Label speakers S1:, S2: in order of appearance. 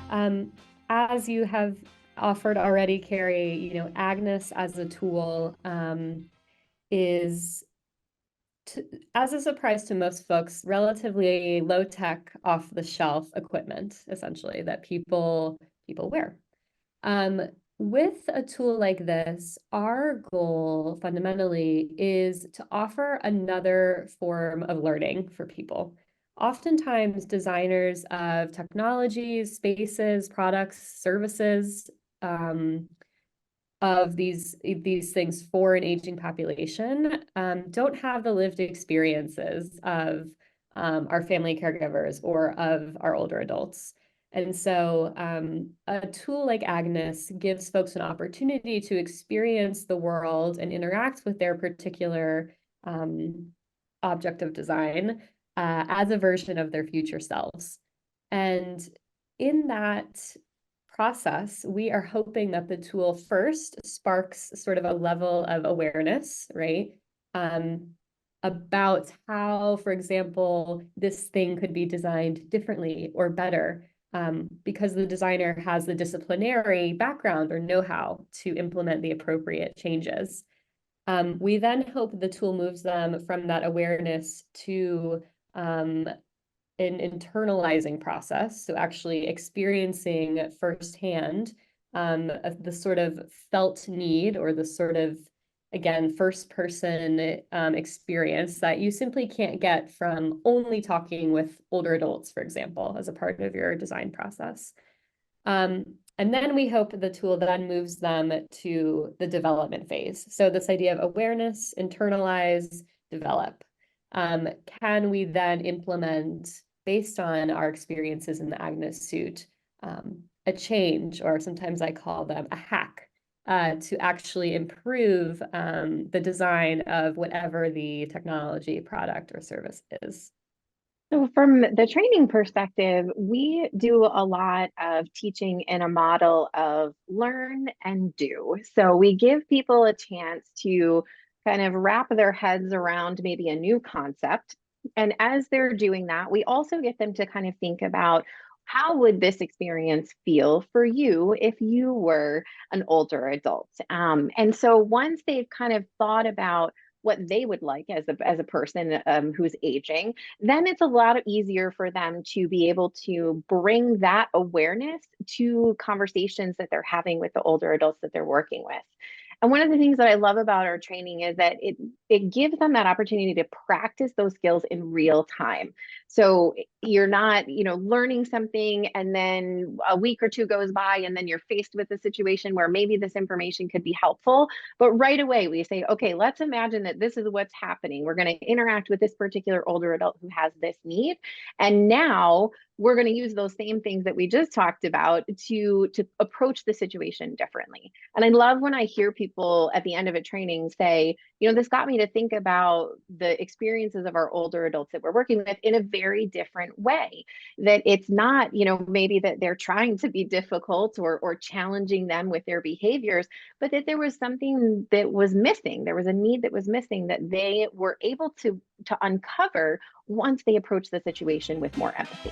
S1: Um, as you have offered already, Carrie, Agnes as a tool is, as a surprise to most folks, relatively low tech, off the shelf equipment, essentially, that people wear. Um, with a tool like this, our goal fundamentally is to offer another form of learning for people. Oftentimes, designers of technologies, spaces, products, services, of these things for an aging population don't have the lived experiences of our family caregivers or of our older adults. And so a tool like Agnes gives folks an opportunity to experience the world and interact with their particular object of design as a version of their future selves. And in that process, we are hoping that the tool first sparks sort of a level of awareness, right? About how, for example, this thing could be designed differently or better, because the designer has the disciplinary background or know-how to implement the appropriate changes. We then hope the tool moves them from that awareness to an internalizing process, so actually experiencing firsthand the sort of felt need or the sort of, again, first person experience that you simply can't get from only talking with older adults, for example, as a part of your design process. And then we hope the tool then moves them to the development phase. So this idea of awareness, internalize, develop. Can we then implement, based on our experiences in the Agnes suit, a change, or sometimes I call them a hack, to actually improve the design of whatever the technology, product, or service is?
S2: So from the training perspective, we do a lot of teaching in a model of learn and do. So we give people a chance to kind of wrap their heads around maybe a new concept. And as they're doing that, we also get them to kind of think about how would this experience feel for you if you were an older adult? And so once they've kind of thought about what they would like as a person who's aging, then it's a lot easier for them to be able to bring that awareness to conversations that they're having with the older adults that they're working with. And one of the things that I love about our training is that it gives them that opportunity to practice those skills in real time. So you're not, learning something and then a week or two goes by and then you're faced with a situation where maybe this information could be helpful. But right away we say, okay, let's imagine that this is what's happening. We're going to interact with this particular older adult who has this need. And now we're going to use those same things that we just talked about to approach the situation differently. And I love when I hear people at the end of a training say, this got me to think about the experiences of our older adults that we're working with in a very different way. That it's not, maybe that they're trying to be difficult or challenging them with their behaviors, but that there was something that was missing. There was a need that was missing that they were able to uncover once they approached the situation with more empathy.